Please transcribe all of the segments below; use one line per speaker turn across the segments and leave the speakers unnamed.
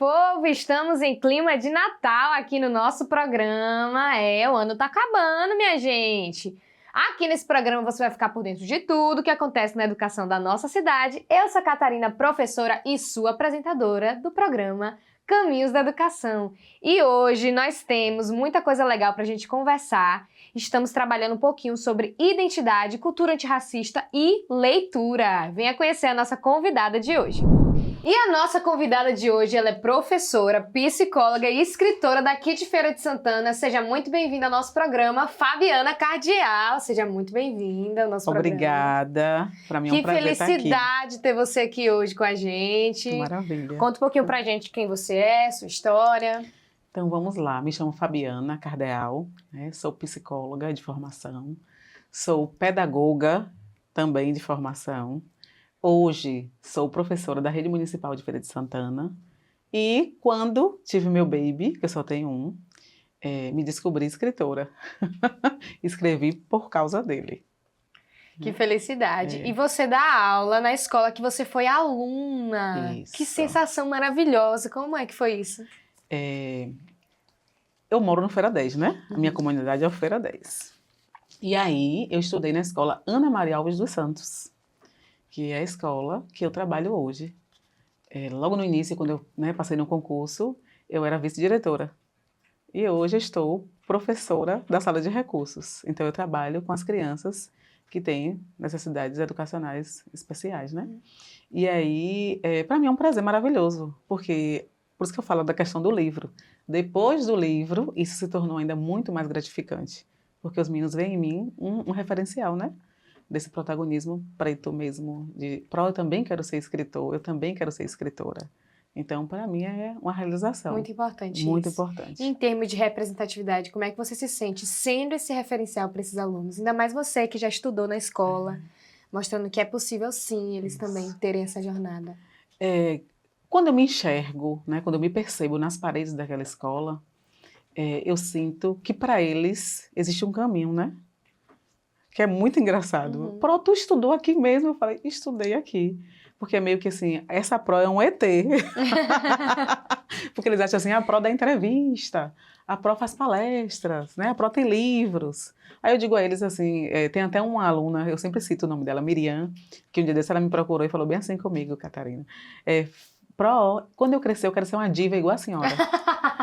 povo! Estamos em clima de Natal aqui no nosso programa. O ano tá acabando, minha gente! Aqui nesse programa você vai ficar por dentro de tudo que acontece na educação da nossa cidade. Eu sou a Catarina, professora e sua apresentadora do programa Caminhos da Educação. E hoje nós temos muita coisa legal pra gente conversar. Estamos trabalhando um pouquinho sobre identidade, cultura antirracista e leitura. Venha conhecer a nossa convidada de hoje. E a nossa convidada de hoje, ela é professora, psicóloga e escritora daqui de Feira de Santana. Seja muito bem-vinda ao nosso programa, Fabiana Cardial. Seja muito bem-vinda ao nosso programa.
Obrigada. Para mim é um prazer estar aqui.
Que felicidade ter você aqui hoje com a gente.
Maravilha.
Conta um pouquinho pra gente quem você é, sua história.
Então vamos lá, me chamo Fabiana Cardial, sou psicóloga de formação, sou pedagoga também de formação. Hoje sou professora da Rede Municipal de Feira de Santana e quando tive meu baby, que eu só tenho um, me descobri escritora. Escrevi por causa dele.
Que felicidade. E você dá aula na escola que você foi aluna.
Isso.
Que sensação maravilhosa. Como é que foi isso?
Eu moro no Feira 10, né? A minha comunidade é o Feira 10. E aí eu estudei na escola Ana Maria Alves dos Santos, que é a escola que eu trabalho hoje. Logo no início, quando eu passei no concurso, eu era vice-diretora. E hoje eu estou professora da sala de recursos. Então eu trabalho com as crianças que têm necessidades educacionais especiais, né? E aí, para mim é um prazer maravilhoso, porque por isso que eu falo da questão do livro. Depois do livro, isso se tornou ainda muito mais gratificante, porque os meninos veem em mim um referencial, né? Desse protagonismo preto mesmo, eu também quero ser escritor, eu também quero ser escritora. Então, para mim, é uma realização.
Muito importante
Muito
isso.
importante.
Em termos de representatividade, como é que você se sente sendo esse referencial para esses alunos? Ainda mais você que já estudou na escola, mostrando que é possível, sim, eles também terem essa jornada.
Quando eu me enxergo, né, quando eu me percebo nas paredes daquela escola, eu sinto que para eles existe um caminho, né? Que é muito engraçado. Pro, tu estudou aqui mesmo? Eu falei, estudei aqui. Porque é meio que assim, essa Pro é um ET. Porque eles acham assim, a Pro dá entrevista, a Pro faz palestras, né? A Pro tem livros. Aí eu digo a eles assim, tem até uma aluna, eu sempre cito o nome dela, Miriam, que um dia desse ela me procurou e falou bem assim comigo, Catarina. Pro, quando eu crescer, eu quero ser uma diva igual a senhora.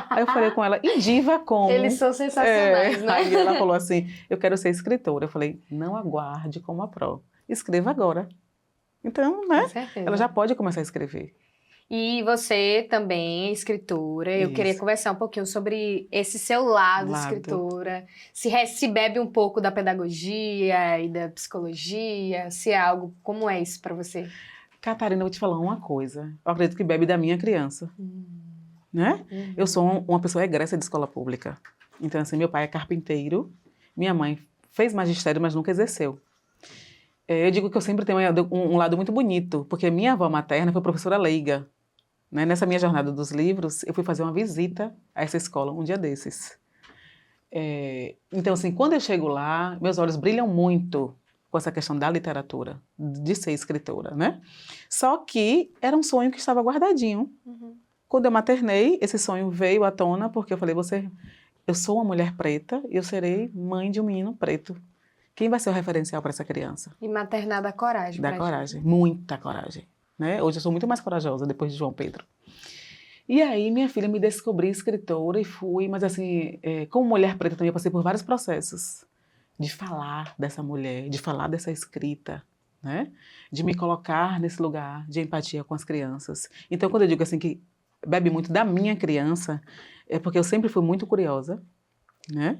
Aí eu falei com ela, e diva como?
Eles são sensacionais, né?
Aí ela falou assim, eu quero ser escritora. Eu falei, não aguarde como a Pro, escreva agora. Então, né?
Com certeza.
Ela já pode começar a escrever.
E você também é escritora. Eu queria conversar um pouquinho sobre esse seu lado escritora. Se bebe um pouco da pedagogia e da psicologia, se é algo, como é isso para você?
Catarina, eu vou te falar uma coisa. Eu acredito que bebe da minha criança. Né? Eu sou uma pessoa egressa de escola pública. Então, assim, meu pai é carpinteiro, minha mãe fez magistério, mas nunca exerceu. Eu digo que eu sempre tenho um lado muito bonito, porque minha avó materna foi professora leiga. Né? Nessa minha jornada dos livros, eu fui fazer uma visita a essa escola um dia desses. Então, assim, quando eu chego lá, meus olhos brilham muito com essa questão da literatura, de ser escritora, né? Só que era um sonho que estava guardadinho. Quando eu maternei, esse sonho veio à tona, porque eu falei, eu sou uma mulher preta e eu serei mãe de um menino preto. Quem vai ser o referencial para essa criança?
E maternar dá coragem.
Dá coragem, muita coragem. Né? Hoje eu sou muito mais corajosa depois de João Pedro. E aí minha filha me descobri escritora e fui, mas assim, como mulher preta também eu passei por vários processos de falar dessa mulher, de falar dessa escrita, né? De me colocar nesse lugar de empatia com as crianças. Então quando eu digo assim que bebe muito da minha criança, é porque eu sempre fui muito curiosa, né?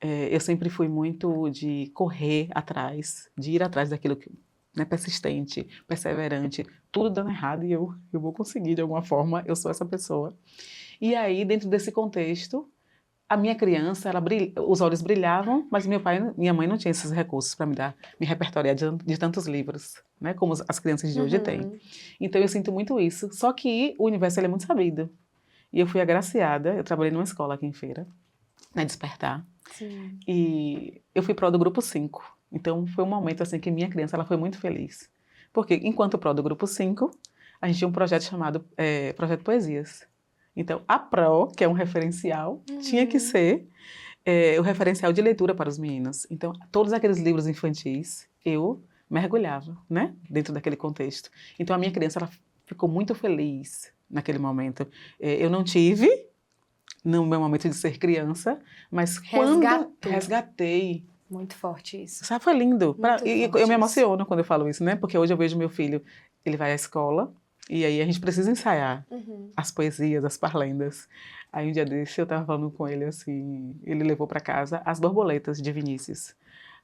Eu sempre fui muito de correr atrás, de ir atrás daquilo que, né, persistente, perseverante, tudo dando errado e eu vou conseguir de alguma forma, eu sou essa pessoa. E aí, dentro desse contexto, a minha criança, os olhos brilhavam, mas meu pai e minha mãe não tinham esses recursos para me repertoriar de tantos livros, né, como as crianças de hoje têm. Então eu sinto muito isso, só que o universo ele é muito sabido. E eu fui agraciada, eu trabalhei numa escola aqui em Feira, na Despertar,
Sim.
e eu fui pró do grupo 5. Então foi um momento assim que minha criança ela foi muito feliz. Porque enquanto pró do grupo 5, a gente tinha um projeto chamado Projeto Poesias. Então, a Pro, que é um referencial, tinha que ser o referencial de leitura para os meninos. Então, todos aqueles livros infantis, eu mergulhava, né, dentro daquele contexto. Então, a minha criança, ela ficou muito feliz naquele momento. Eu não tive, no meu momento de ser criança, mas quando resgatei.
Muito forte isso.
Sabe, foi lindo. E eu me
isso.
emociono quando eu falo isso, né? Porque hoje eu vejo meu filho, ele vai à escola, e aí a gente precisa ensaiar as poesias, as parlendas. Aí um dia desse eu tava falando com ele assim, ele levou para casa As Borboletas de Vinícius.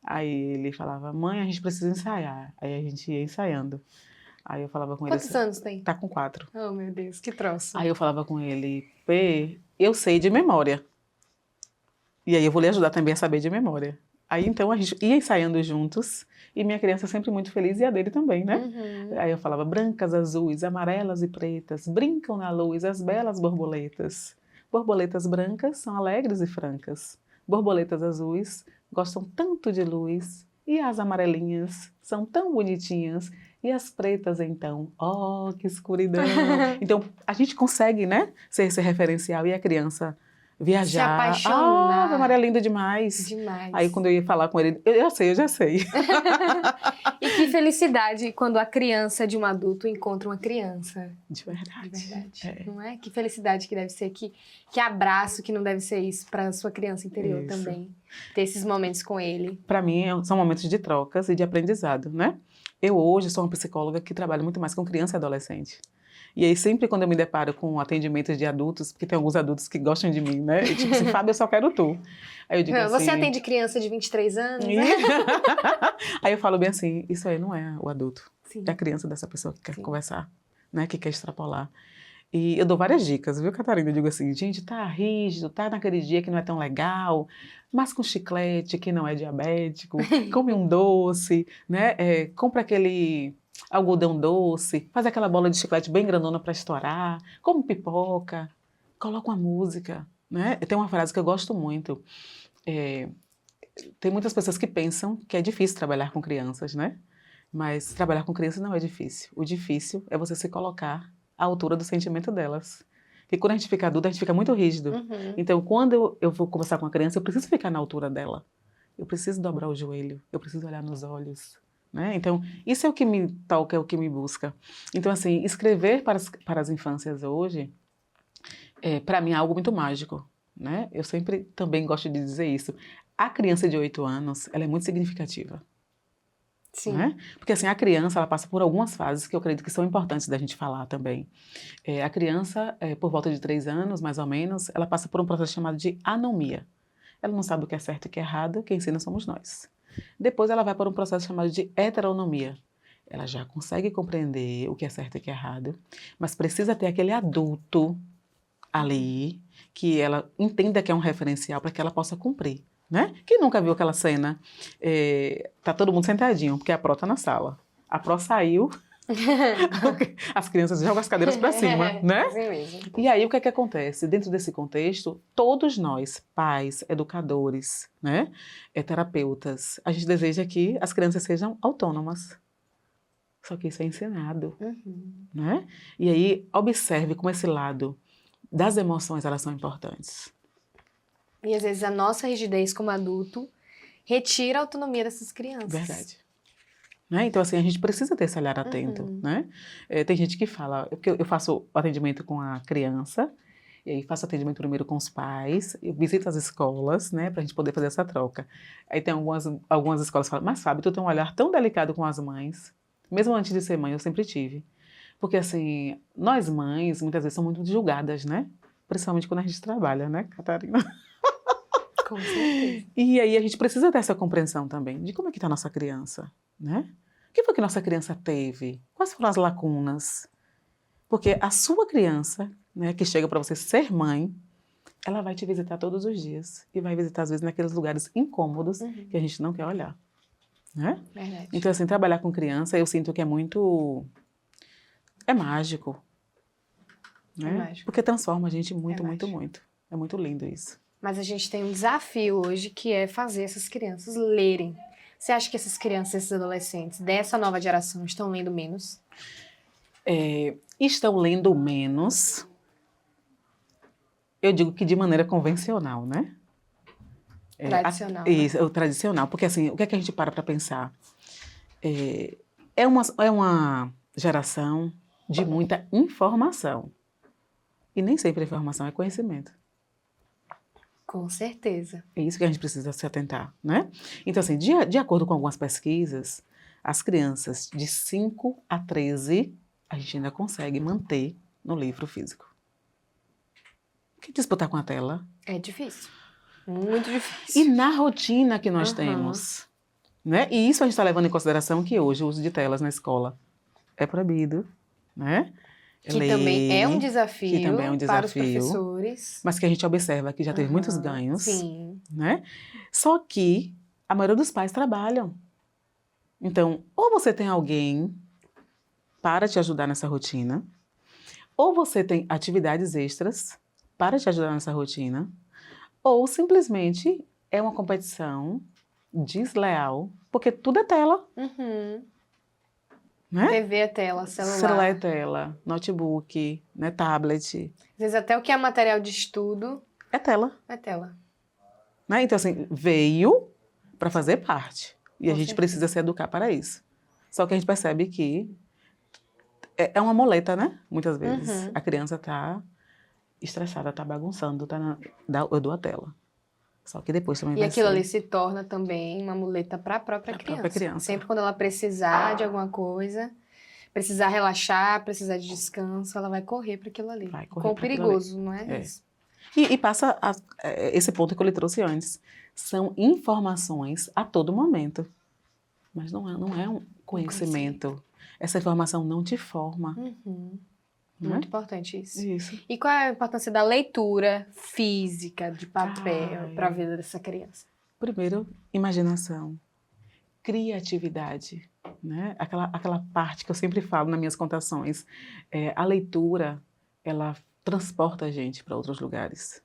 Aí ele falava, mãe, a gente precisa ensaiar. Aí a gente ia ensaiando. Aí eu falava com ele
Quantos anos tem?
Tá com 4.
Oh, meu Deus, que troço.
Aí eu falava com ele, Pê, eu sei de memória. E aí eu vou lhe ajudar também a saber de memória. Aí então a gente ia ensaiando juntos, e minha criança sempre muito feliz, e a dele também, né? Aí eu falava, brancas, azuis, amarelas e pretas, brincam na luz as belas borboletas. Borboletas brancas são alegres e francas. Borboletas azuis gostam tanto de luz, e as amarelinhas são tão bonitinhas, e as pretas então, oh, que escuridão. Então a gente consegue, né, ser esse referencial, e a criança viajar.
Se apaixonar.
Ah, Maria, é lindo demais.
Demais.
Aí quando eu ia falar com ele, eu já sei.
E que felicidade quando a criança de um adulto encontra uma criança.
De verdade.
De verdade. Não é? Que felicidade que deve ser, que abraço que não deve ser isso para sua criança interior também. Ter esses momentos com ele.
Para mim, são momentos de trocas e de aprendizado, né? Eu hoje sou uma psicóloga que trabalha muito mais com criança e adolescente. E aí, sempre quando eu me deparo com atendimentos de adultos, porque tem alguns adultos que gostam de mim, né? E tipo assim, Fábio, eu só quero tu. Aí eu digo assim...
Você atende criança de 23 anos, né?
Aí eu falo bem assim, isso aí não é o adulto.
Sim.
É a criança dessa pessoa que quer conversar, né? Que quer extrapolar. E eu dou várias dicas, viu, Catarina? Eu digo assim, gente, tá rígido, tá naquele dia que não é tão legal, mas com chiclete que não é diabético, come um doce, né? Compra aquele... algodão doce, faz aquela bola de chiclete bem grandona para estourar, come pipoca, coloca uma música, né? Tem uma frase que eu gosto muito, tem muitas pessoas que pensam que é difícil trabalhar com crianças, né? Mas trabalhar com crianças não é difícil. O difícil é você se colocar à altura do sentimento delas. Porque quando a gente fica adulto, a gente fica muito rígido. Então, quando eu vou conversar com a criança, eu preciso ficar na altura dela. Eu preciso dobrar o joelho, eu preciso olhar nos olhos. Né? Então, isso é o que me toca, é o que me busca. Então, assim, escrever para as infâncias hoje, para mim é algo muito mágico. Né? Eu sempre também gosto de dizer isso. A criança de 8 anos, ela é muito significativa.
Sim.
Né? Porque assim, a criança, ela passa por algumas fases que eu acredito que são importantes da gente falar também. A criança, por volta de 3 anos, mais ou menos, ela passa por um processo chamado de anomia. Ela não sabe o que é certo e o que é errado, quem ensina somos nós. Depois ela vai para um processo chamado de heteronomia. Ela já consegue compreender o que é certo e o que é errado, mas precisa ter aquele adulto ali que ela entenda que é um referencial para que ela possa cumprir. Né? Quem nunca viu aquela cena? Tá todo mundo sentadinho, porque a Pró tá na sala. A Pró saiu, as crianças jogam as cadeiras para cima, né?
Assim mesmo.
E aí o que é que acontece? Dentro desse contexto, todos nós, pais, educadores, né, terapeutas, a gente deseja que as crianças sejam autônomas. Só que isso é ensinado, né? E aí observe como esse lado das emoções, elas são importantes.
E às vezes a nossa rigidez como adulto retira a autonomia dessas crianças.
Verdade. Né? Então, assim, a gente precisa ter esse olhar atento, né? Tem gente que fala, porque eu faço atendimento com a criança, e aí faço atendimento primeiro com os pais, eu visito as escolas, né, pra gente poder fazer essa troca. Aí tem algumas escolas que falam, mas Fábio, tu tem um olhar tão delicado com as mães, mesmo antes de ser mãe, eu sempre tive. Porque, assim, nós mães, muitas vezes, somos muito julgadas, né? Principalmente quando a gente trabalha, né, Catarina?
Com certeza.
E aí a gente precisa ter essa compreensão também de como é que está a nossa criança, né? O que foi que nossa criança teve? Quais foram as lacunas? Porque a sua criança, né, que chega para você ser mãe, ela vai te visitar todos os dias e vai visitar às vezes naqueles lugares incômodos que a gente não quer olhar, né?
Verdade.
Então assim, trabalhar com criança eu sinto que é mágico, né?
É mágico.
Porque transforma a gente muito,
É
muito,
mágico.
muito. É muito lindo isso.
Mas a gente tem um desafio hoje que é fazer essas crianças lerem. Você acha que essas crianças, esses adolescentes dessa nova geração estão lendo menos?
Estão lendo menos, Eu digo que de maneira convencional, né?
Tradicional, né?
Isso, é o tradicional. Porque, assim, o que é que a gente para pensar? É uma geração de muita informação. E nem sempre a informação é conhecimento.
Com certeza.
É isso que a gente precisa se atentar, né? Então, assim, de acordo com algumas pesquisas, as crianças de 5 a 13, a gente ainda consegue manter no livro físico. Que disputar com a tela?
É difícil. Muito difícil.
E na rotina que nós
Aham.
temos, né? E isso a gente está levando em consideração que hoje o uso de telas na escola é proibido, né?
Que também é um desafio,
que também é um
para os
desafio,
professores.
mas que a gente observa que já teve muitos
Aham,
ganhos,
Sim.
né? Só que a maioria dos pais trabalham. Então, ou você tem alguém para te ajudar nessa rotina, ou você tem atividades extras para te ajudar nessa rotina, ou simplesmente é uma competição desleal, porque tudo é tela,
Uhum.
né?
TV é tela,
Celular
celular.
é tela, notebook, né, tablet,
Às vezes até o que é material de estudo
é tela,
é tela.
né? Então, assim, veio para fazer parte. E
Com
a gente
certeza.
precisa se educar para isso. Só que a gente percebe que é uma moleta, né? Muitas vezes.
Uhum.
A criança tá estressada, tá bagunçando, eu dou a tela. Só que depois também
E
vai
aquilo
ser
ali se torna também uma muleta para a própria
pra
criança.
própria criança.
Sempre quando ela precisar de alguma coisa, precisar relaxar, precisar de descanso, ela vai correr para aquilo ali.
Vai correr
Quão
pra aquilo
perigoso, não é,
É.
isso?
E passa esse ponto que eu lhe trouxe antes. São informações a todo momento. Mas não é um conhecimento. Essa informação não te forma.
Uhum.
Né?
Muito importante isso.
Isso.
E qual é a importância da leitura física de papel
Ai.
para a vida dessa criança?
Primeiro, imaginação, criatividade, né? Aquela parte que eu sempre falo nas minhas contações. A leitura, ela transporta a gente para outros lugares.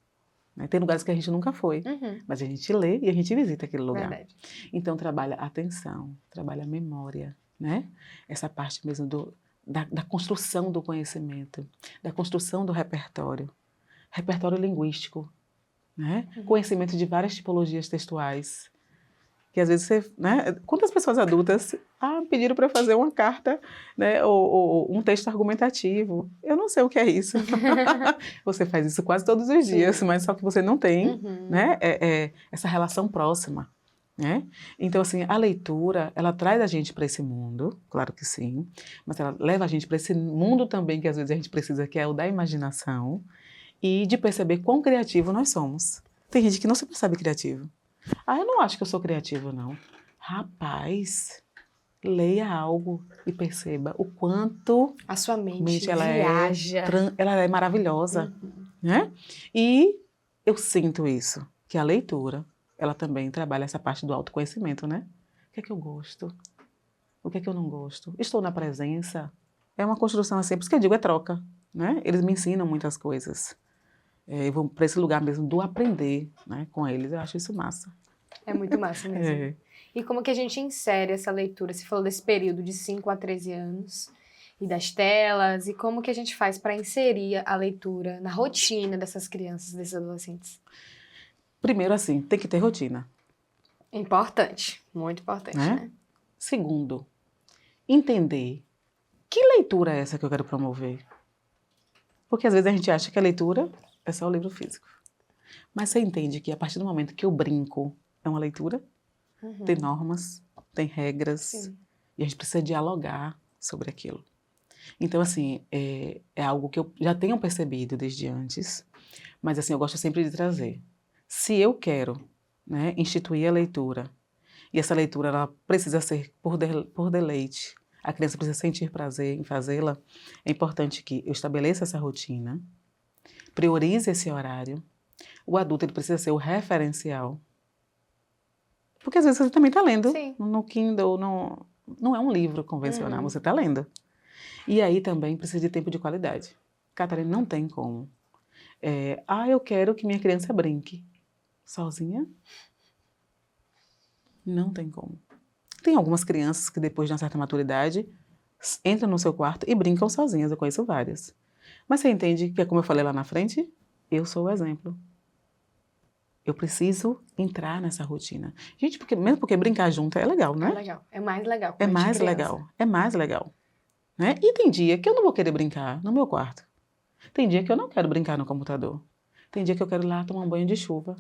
Né? Tem lugares que a gente nunca foi,
Uhum.
mas a gente lê e a gente visita aquele lugar.
Verdade.
Então, trabalha a atenção, trabalha a memória, né? Essa parte mesmo da construção do conhecimento, da construção do repertório linguístico, né? Conhecimento de várias tipologias textuais, que às vezes você, né? Quantas pessoas adultas pediram para eu fazer uma carta, né? Ou um texto argumentativo? Eu não sei o que é isso. Você faz isso quase todos os dias, mas só que você não tem,
Uhum.
né? Essa relação próxima. Né? Então, assim, a leitura, ela traz a gente para esse mundo, claro que sim, mas ela leva a gente para esse mundo também que às vezes a gente precisa, que é o da imaginação, e de perceber quão criativo nós somos. Tem gente que não se percebe criativo. Eu não acho que eu sou criativo, não. Rapaz, leia algo e perceba o quanto
A sua mente
ela
viaja.
ela é maravilhosa, né? E eu sinto isso, que a leitura, ela também trabalha essa parte do autoconhecimento, né? O que é que eu gosto? O que é que eu não gosto? Estou na presença? É uma construção assim, por isso que eu digo, é troca, né? Eles me ensinam muitas coisas. Eu vou para esse lugar mesmo do aprender, né, com eles. Eu acho isso massa.
É muito massa mesmo. E como que a gente insere essa leitura? Você falou desse período de 5 a 13 anos e das telas, e como que a gente faz para inserir a leitura na rotina dessas crianças, desses adolescentes?
Primeiro, assim, tem que ter rotina.
Importante, muito importante, né?
Segundo, entender que leitura é essa que eu quero promover. Porque às vezes a gente acha que a leitura é só o livro físico. Mas você entende que a partir do momento que eu brinco, é uma leitura? Tem normas, tem regras,
Sim.
E a gente precisa dialogar sobre aquilo. Então, assim, é algo que eu já tenho percebido desde antes, mas assim, eu gosto sempre de trazer. Se eu quero, né, instituir a leitura, e essa leitura ela precisa ser por deleite, a criança precisa sentir prazer em fazê-la, é importante que eu estabeleça essa rotina, priorize esse horário. O adulto ele precisa ser o referencial. Porque às vezes você também está lendo.
Sim.
No Kindle, não é um livro convencional, você está lendo. E aí também precisa de tempo de qualidade. Catarina, não tem como. Eu quero que minha criança brinque. Sozinha? Não tem como. Tem algumas crianças que depois de uma certa maturidade entram no seu quarto e brincam sozinhas. Eu conheço várias. Mas você entende que é como eu falei lá na frente? eu sou o exemplo. Eu preciso entrar nessa rotina. Gente, mesmo porque brincar junto é legal, né?
É legal. É mais legal.
É mais legal. É mais legal. Né? E tem dia que eu não vou querer brincar no meu quarto. Tem dia que eu não quero brincar no computador. Tem dia que eu quero ir lá tomar um banho de chuva.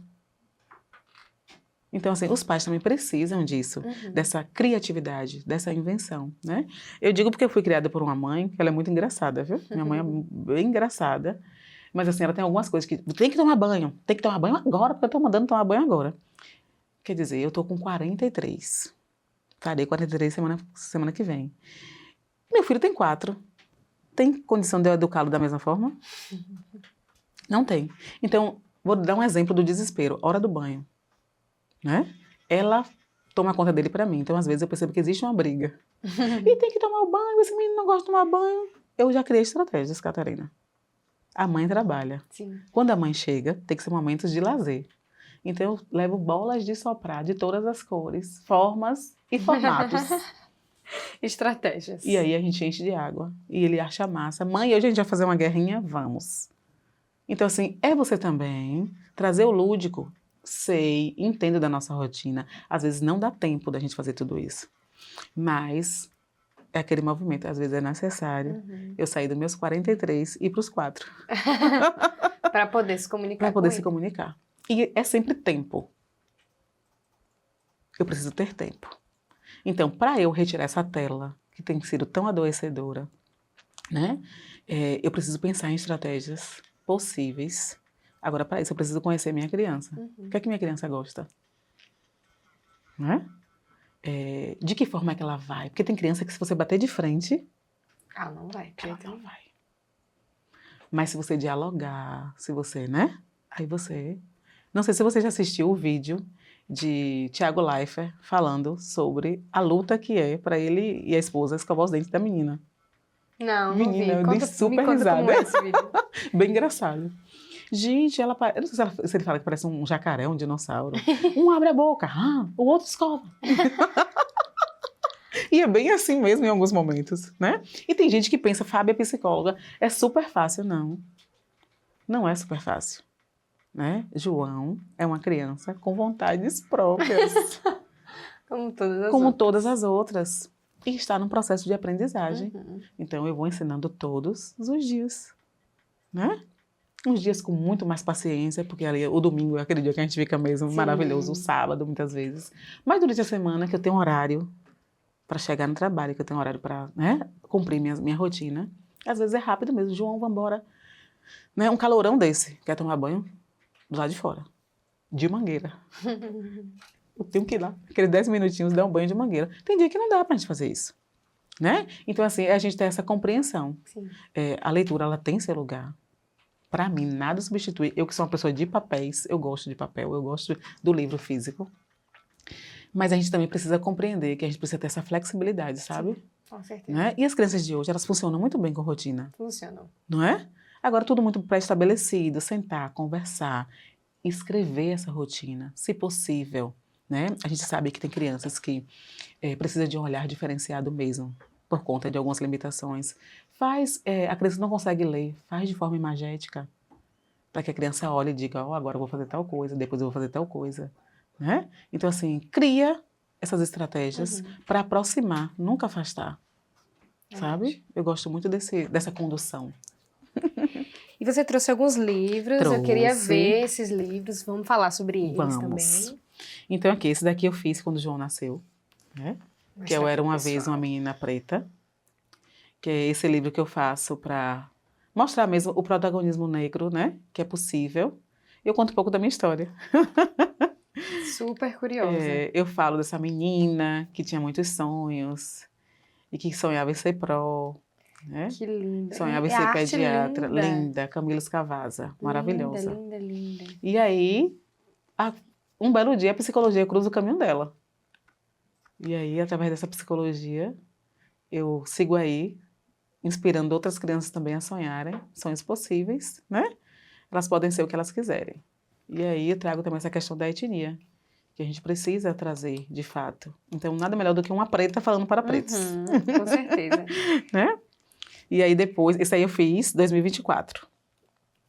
Então, assim, os pais também precisam disso, dessa criatividade, dessa invenção, né? Eu digo porque eu fui criada por uma mãe, que ela é muito engraçada, viu? Minha mãe é bem engraçada, mas assim, ela tem algumas coisas que tem que tomar banho agora, porque eu tô mandando tomar banho agora. Quer dizer, eu tô com 43. Farei 43 semana que vem. Meu filho tem 4. Tem condição de eu educá-lo da mesma forma? Não tem. Então, vou dar um exemplo do desespero. Hora do banho. Né? Ela toma conta dele pra mim. Então, às vezes, eu percebo que existe uma briga. E tem que tomar o banho, esse menino não gosta de tomar banho. Eu já criei estratégias, Catarina. A mãe trabalha.
Sim.
Quando a mãe chega, tem que ser momentos de lazer. Então, eu levo bolas de soprar de todas as cores, formas e formatos.
Estratégias.
E aí a gente enche de água. E ele acha massa. Mãe, hoje a gente vai fazer uma guerrinha? Vamos. Então, assim, é você também trazer o lúdico. Sei, entendo da nossa rotina. Às vezes não dá tempo da gente fazer tudo isso. Mas é aquele movimento. Às vezes é necessário eu sair dos meus 43 e ir para os 4.
Para poder se comunicar.
Para poder
com
se
ele.
comunicar. E é sempre tempo. Eu preciso ter tempo. Então, para eu retirar essa tela, que tem sido tão adoecedora, né? Eu preciso pensar em estratégias possíveis. Agora, para isso, eu preciso conhecer minha criança. O que é que minha criança gosta? Né? De que forma é que ela vai? Porque tem criança que se você bater de frente,
Ah, não vai.
ela não vai. Mas se você dialogar, se você, né? Aí você... Não sei se você já assistiu o vídeo de Thiago Leifert falando sobre a luta que é para ele e a esposa escovar os dentes da menina.
Não,
Menina,
não vi.
eu dei super
me conta
risada.
como é esse vídeo.
Bem engraçado. Gente, eu não sei se ele fala que parece um jacaré, um dinossauro. Um abre a boca, o outro escova. E é bem assim mesmo em alguns momentos, né? E tem gente que pensa, Fábia é psicóloga, é super fácil. Não, não é super fácil. Né? João é uma criança com vontades próprias.
Como
todas as outras. E está num processo de aprendizagem. Então, eu vou ensinando todos os dias. Né? Uns dias com muito mais paciência, porque ali o domingo é aquele dia que a gente fica mesmo maravilhoso, o sábado, muitas vezes. Mas durante a semana, que eu tenho horário para chegar no trabalho, que eu tenho horário para, né, cumprir minha rotina, às vezes é rápido mesmo. João, vambora. Né? Um calorão desse, quer tomar banho? Do lado de fora. De mangueira. Eu tenho que ir lá, aqueles 10 minutinhos, dar um banho de mangueira. Tem dia que não dá pra gente fazer isso. Né? Então, assim, a gente tem essa compreensão. A leitura, ela tem seu lugar. Para mim, nada substitui. Eu que sou uma pessoa de papéis, eu gosto de papel, eu gosto do livro físico. Mas a gente também precisa compreender que a gente precisa ter essa flexibilidade, sabe?
Sim, com certeza.
Né? E as crianças de hoje, elas funcionam muito bem com rotina.
Funcionam.
Não é? Agora, tudo muito pré-estabelecido, sentar, conversar, escrever essa rotina, se possível. Né? A gente sabe que tem crianças que precisam de um olhar diferenciado mesmo, por conta de algumas limitações. A criança não consegue ler, faz de forma imagética, para que a criança olhe e diga, agora eu vou fazer tal coisa, depois eu vou fazer tal coisa. Né? Então, assim, cria essas estratégias para aproximar, nunca afastar. Sabe? Eu gosto muito dessa condução.
E você trouxe alguns livros, eu queria ver esses livros, vamos falar sobre eles também.
Então aqui, esse daqui eu fiz quando o João nasceu, né? Que eu era uma vez uma menina preta, que é esse livro que eu faço para mostrar mesmo o protagonismo negro, né? Que é possível. Eu conto um pouco da minha história.
Super curiosa.
Eu falo dessa menina que tinha muitos sonhos e que sonhava em ser pró. Né?
Que linda.
Sonhava em ser pediatra. Linda. Camila Scavazza. Maravilhosa.
Linda, linda, linda.
E aí, um belo dia, a psicologia cruza o caminho dela. E aí, através dessa psicologia, eu sigo aí, inspirando outras crianças também a sonharem. Sonhos possíveis, né? Elas podem ser o que elas quiserem. E aí, eu trago também essa questão da etnia, que a gente precisa trazer, de fato. Então, nada melhor do que uma preta falando para pretos.
Com certeza.
Né? E aí depois, esse aí eu fiz em 2024.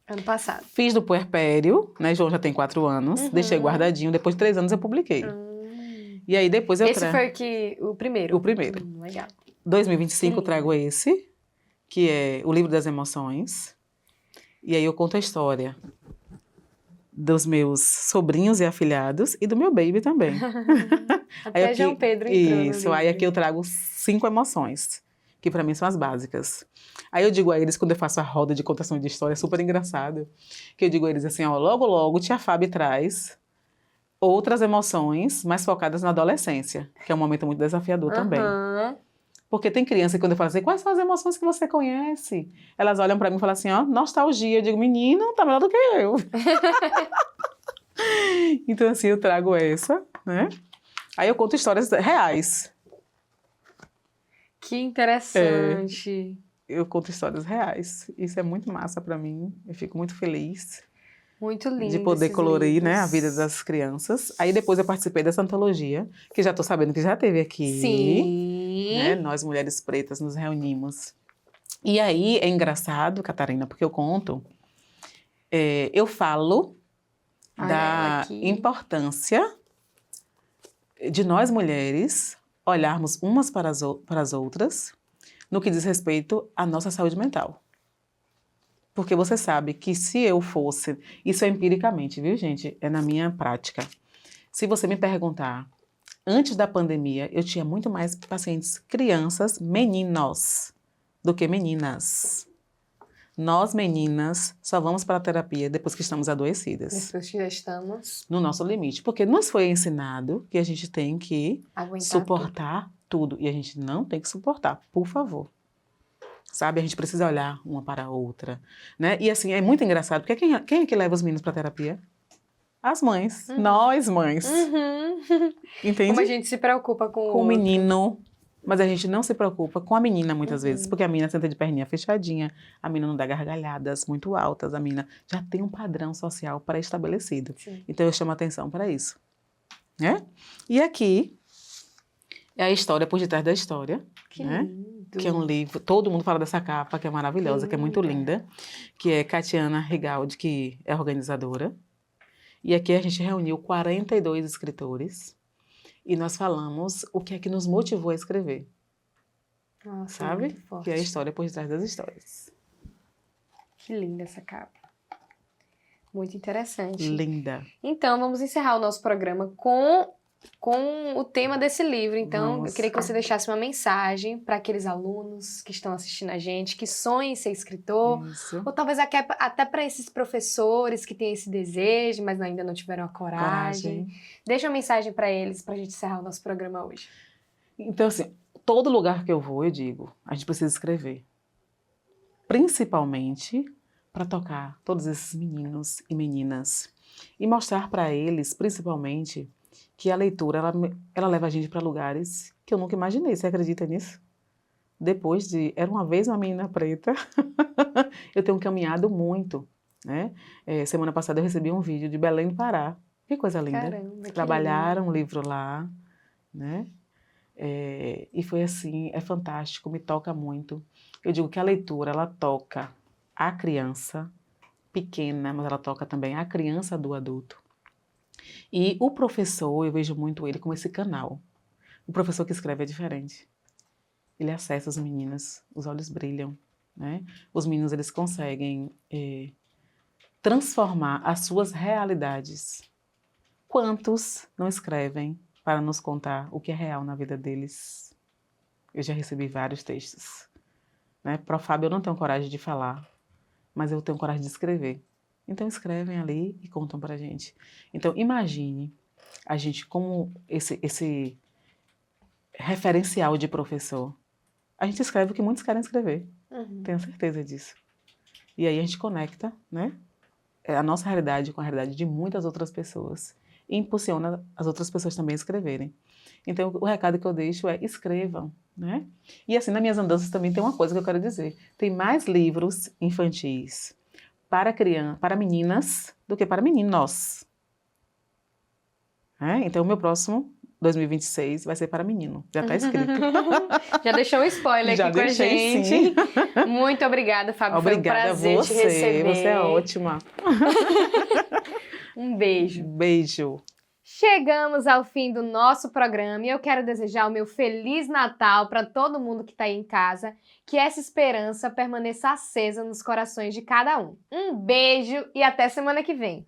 Ano passado.
Fiz do puerpério, né? João já tem 4 anos. Deixei guardadinho. Depois de 3 anos eu publiquei. E aí depois eu
Esse foi o primeiro?
O primeiro.
Legal.
2025 eu trago esse, que é o Livro das Emoções. E aí eu conto a história dos meus sobrinhos e afilhados e do meu baby também.
Até
aí aqui,
João Pedro entrou no
isso, aí aqui eu trago 5 emoções, que para mim são as básicas. Aí eu digo a eles, quando eu faço a roda de contação de história, é super engraçado, que eu digo a eles assim, ó, logo, logo, tia Fábio traz outras emoções mais focadas na adolescência, que é um momento muito desafiador também. Porque tem criança que quando eu falo assim, quais são as emoções que você conhece? Elas olham pra mim e falam assim, ó, nostalgia. Eu digo, menino, tá melhor do que eu. Então assim, eu trago essa, né? Aí eu conto histórias reais.
Que interessante.
Eu conto histórias reais. Isso é muito massa pra mim. Eu fico muito feliz.
Muito lindo
De poder
esses
colorir,
livros.
né, a vida das crianças. Aí depois eu participei dessa antologia, que já tô sabendo que já teve aqui.
Sim.
Né? Nós, mulheres pretas, nos reunimos. E aí é engraçado, Catarina, porque eu conto, eu falo da importância de nós, mulheres, olharmos umas para as outras no que diz respeito à nossa saúde mental. Porque você sabe que se eu fosse, isso é empiricamente, viu, gente? É na minha prática. Se você me perguntar, antes da pandemia, eu tinha muito mais pacientes crianças, meninos, do que meninas. Nós, meninas, só vamos para a terapia depois que estamos adoecidas.
Depois que já estamos
no nosso limite. Porque nos foi ensinado que a gente tem que suportar tudo. E a gente não tem que suportar, por favor. Sabe, a gente precisa olhar uma para a outra, né? E assim, é muito engraçado, porque quem é que leva os meninos para a terapia? As mães, nós mães. Entende?
Como a gente se preocupa com
o menino, mas a gente não se preocupa com a menina muitas vezes, porque a menina senta de perninha fechadinha, a menina não dá gargalhadas muito altas, a menina já tem um padrão social pré-estabelecido. Então eu chamo atenção para isso, né? E aqui é a história por detrás da história, né? Que é um livro, todo mundo fala dessa capa, que é maravilhosa, que é muito linda, que é Catiana Rigaldi, que é organizadora. E aqui a gente reuniu 42 escritores e nós falamos o que é que nos motivou a escrever.
Nossa,
sabe? Que é a história por detrás das histórias.
Que linda essa capa. Muito interessante.
Linda.
Então, vamos encerrar o nosso programa com o tema desse livro. Então, eu queria que você deixasse uma mensagem para aqueles alunos que estão assistindo a gente, que sonham em ser escritor, ou talvez até para esses professores que têm esse desejo, mas ainda não tiveram a coragem. Deixa uma mensagem para eles, para a gente encerrar o nosso programa hoje.
Então, assim, todo lugar que eu vou, eu digo, a gente precisa escrever. Principalmente para tocar todos esses meninos e meninas e mostrar para eles, principalmente, que a leitura, ela leva a gente para lugares que eu nunca imaginei. Você acredita nisso? Depois de Era Uma Vez Uma Menina Preta, eu tenho caminhado muito, né? Semana passada eu recebi um vídeo de Belém do Pará. Que coisa linda.
Caramba,
trabalharam um livro lá, né? E foi assim, é fantástico, me toca muito. Eu digo que a leitura, ela toca a criança pequena, mas ela toca também a criança do adulto. E o professor, eu vejo muito ele como esse canal. O professor que escreve é diferente. Ele acessa os meninos, os olhos brilham, né? Os meninos, eles conseguem transformar as suas realidades. Quantos não escrevem para nos contar o que é real na vida deles? Eu já recebi vários textos, né? Pro Fábio eu não tenho coragem de falar, mas eu tenho coragem de escrever. Então escrevem ali e contam pra gente. Então imagine a gente como esse referencial de professor. A gente escreve o que muitos querem escrever. Tenho certeza disso. E aí a gente conecta, né, a nossa realidade com a realidade de muitas outras pessoas e impulsiona as outras pessoas também a escreverem. Então o recado que eu deixo é escrevam, né? E assim, nas minhas andanças também tem uma coisa que eu quero dizer. Tem mais livros infantis para meninas do que para meninos. Então, o meu próximo 2026 vai ser para menino. Já está escrito.
Já deixou um spoiler
Já
aqui com a
deixei,
gente.
sim.
Muito obrigada, Fábio.
Obrigada
Foi um prazer
a você.
te receber.
Você é ótima.
Um beijo.
Beijo.
Chegamos ao fim do nosso programa e eu quero desejar o meu Feliz Natal para todo mundo que está aí em casa, que essa esperança permaneça acesa nos corações de cada um. Um beijo e até semana que vem.